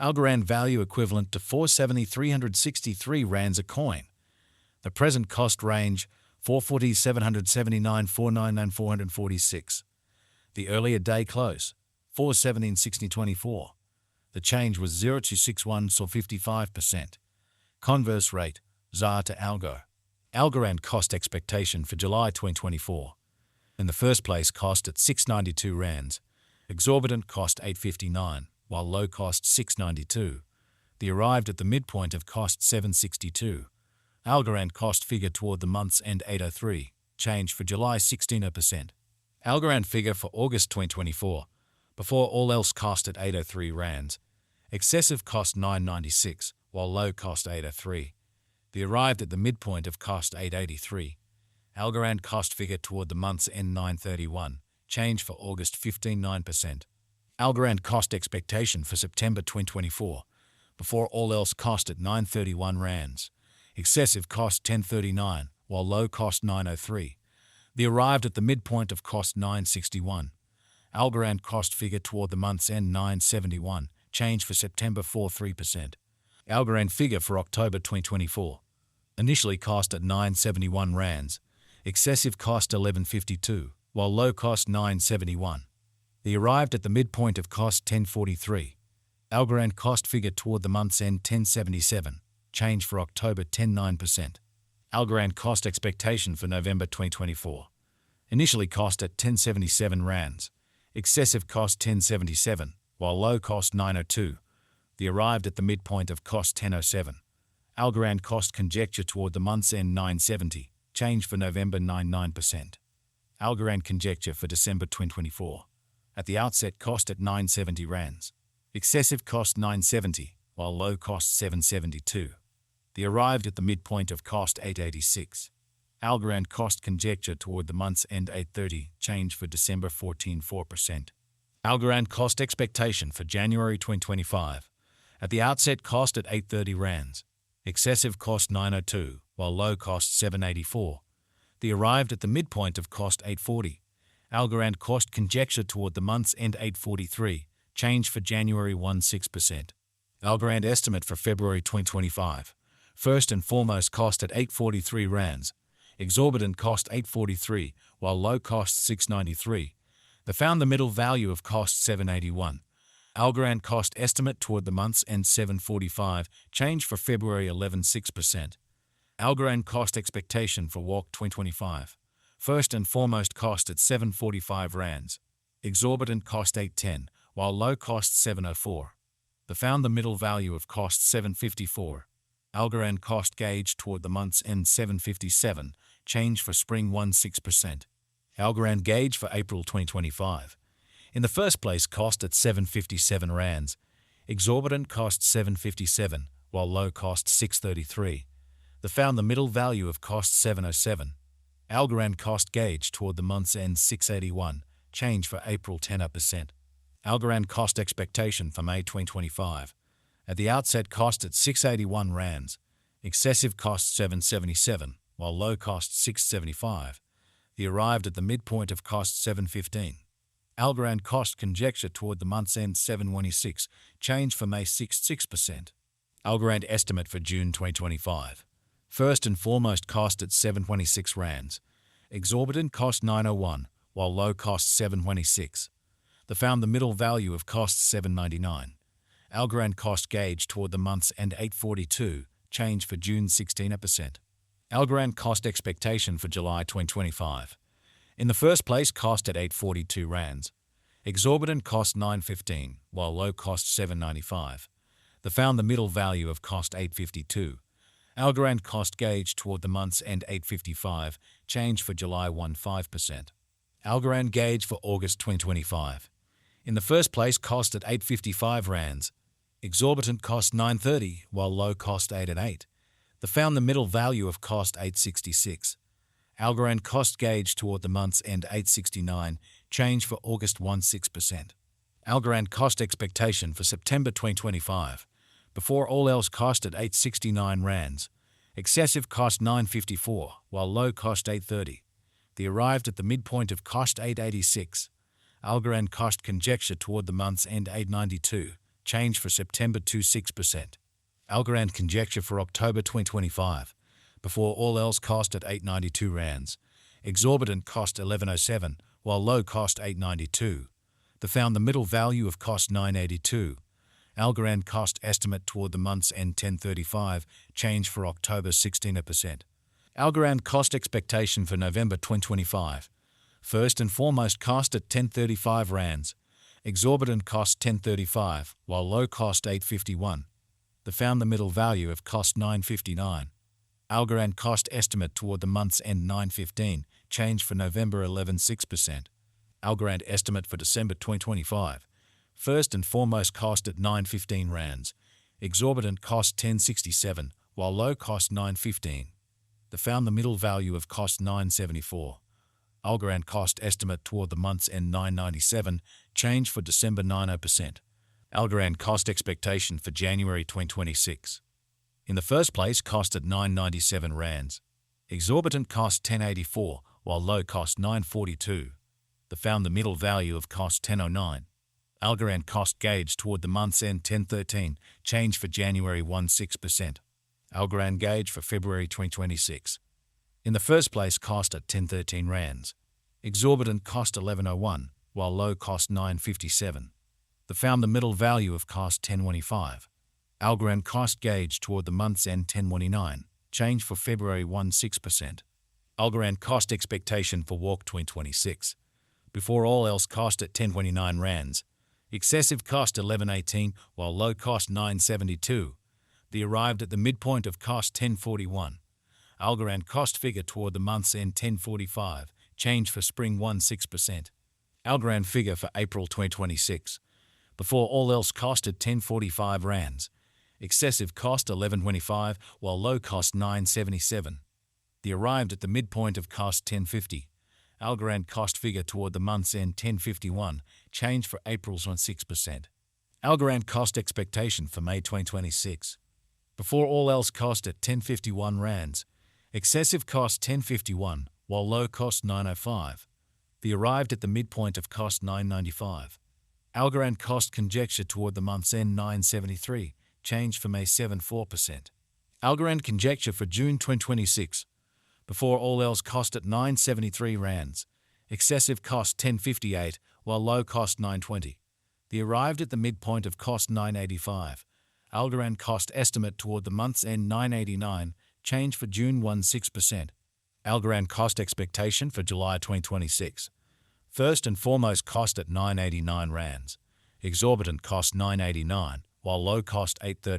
Algorand value equivalent to 470,363 rands a coin. The present cost range 440,779, 499, 446. The earlier day close 417, 6024. The change was 0 to 61, so 55%. Converse rate ZAR to Algo. Algorand cost expectation for July 2024. In the first place, cost at 692 rands. Exorbitant cost 859, while low cost 692. The arrived at the midpoint of cost 762. Algorand cost figure toward the month's end 803. Change for July 16%. Algorand figure for August 2024. Before all else cost at 803 rands. Excessive cost 996, while low cost 803. The arrived at the midpoint of cost 883. Algorand cost figure toward the month's end 931. Change for August 15.9%. Algorand cost expectation for September 2024. Before all else cost at 931 rands. Excessive cost 1039, while low cost 903. The arrived at the midpoint of cost 961. Algorand cost figure toward the month's end 971. Change for September 4.3%. Algorand figure for October 2024. Initially cost at 971 rands. Excessive cost 1152, while low cost 971. The arrived at the midpoint of cost 1043. Algorand cost figure toward the month's end 1077. Change for October 10.9%. Algorand cost expectation for November 2024. Initially cost at 1077 rands. Excessive cost 1077, while low cost 902. The arrived at the midpoint of cost 1007. Algorand cost conjecture toward the month's end 970. Change for November 9.9%. Algorand conjecture for December 2024. At the outset cost at 970 rands. Excessive cost 970, while low cost 772. The arrived at the midpoint of cost 886. Algorand cost conjecture toward the month's end 830. Change for December 14.4%. Algorand cost expectation for January 2025. At the outset cost at 830 rands. Excessive cost 902, while low cost 784. The arrived at the midpoint of cost 840. Algorand cost conjecture toward the month's end 843. Change for January 16%. Algorand estimate for February 2025. First and foremost cost at 843 rands. Exorbitant cost 843, while low cost 693. They found the middle value of cost 781. Algorand cost estimate toward the month's end 745. Change for February 11.6%. Algorand cost expectation for WALK 2025. First and foremost cost at 745 rands. Exorbitant cost 810, while low cost 704. They found the middle value of cost 754. Algorand cost gauge toward the month's end 757. Change for spring 16%. Algorand gauge for April 2025. In the first place cost at 757 rands. Exorbitant cost 757, while low cost 633. They found the middle value of cost 707. Algorand cost gauge toward the month's end 681. Change for April 10%. Algorand cost expectation for May 2025. At the outset cost at 681 rands. Excessive cost 777, while low cost 675. The arrived at the midpoint of cost 715. Algorand cost conjecture toward the month's end 726. Change for May 6%. Algorand estimate for June 2025. First and foremost cost at 726 rands. Exorbitant cost 901, while low cost 726. They found the middle value of cost 799. Algorand cost gauge toward the month's end 842. Change for June 16%. Algorand cost expectation for July 2025. In the first place cost at 842 rands. Exorbitant cost 915, while low cost 795. They found the middle value of cost 852. Algorand cost gauge toward the month's end 855. Change for July 15%. Algorand gauge for August 2025. In the first place cost at 855 rands. Exorbitant cost 930, while low cost 808. They found the middle value of cost 866. Algorand cost gauge toward the month's end 869. Change for August 16%. Algorand cost expectation for September 2025. Before all else cost at 869 rands. Excessive cost 954, while low cost 830. The arrived at the midpoint of cost 886. Algorand cost conjecture toward the month's end 892. change for September 26%. Algorand conjecture for October 2025. Before all else cost at 892 rands. Exorbitant cost 1107, while low cost 892. They found the middle value of cost 982. Algorand cost estimate toward the month's end 1035, change for October 16%. Algorand cost expectation for November 2025. First and foremost cost at 1035 rands. Exorbitant cost 1035, while low cost 851. They found the middle value of cost 959. Algorand cost estimate toward the month's end 915, change for November 11.6%. Algorand estimate for December 2025. First and foremost cost at 915 rands. Exorbitant cost 1067, while low cost 915. They found the middle value of cost 974. Algorand cost estimate toward the month's end 997, change for December 90%. Algorand cost expectation for January 2026. In the first place, cost at 997 rands. Exorbitant cost 1084, while low cost 942. They found the middle value of cost 1009. Algorand cost gauge toward the month's end 1013, change for January 16%. Algorand gauge for February 2026. In the first place, cost at 1013 rands. Exorbitant cost 1101, while low cost 957. They found the middle value of cost 1025. Algorand cost gauge toward the month's end 1029, change for February 16%. Algorand cost expectation for walk 2026. Before all else cost at 1029 rands. Excessive cost 1118, while low cost 972. They arrived at the midpoint of cost 1041. Algorand cost figure toward the month's end 1045, change for spring 16%. Algorand figure for April 2026. Before all else cost at 1045 rands. Excessive cost 1125, while low cost 977. They arrived at the midpoint of cost 1050. Algorand cost figure toward the month's end 1051, change for April's 16%. Algorand cost expectation for May 2026. Before all else cost at 1051 rands. Excessive cost 1051, while low cost 905. They arrived at the midpoint of cost 995. Algorand cost conjecture toward the month's end 973, change for May 74%. Algorand conjecture for June 2026. Before all else cost at 973 rands. Excessive cost 1058, while low cost 920. They arrived at the midpoint of cost 985. Algorand cost estimate toward the month's end 989, change for June 16%. Algorand cost expectation for July 2026. First and foremost cost at 989 rands. Exorbitant cost 989, while low cost 830.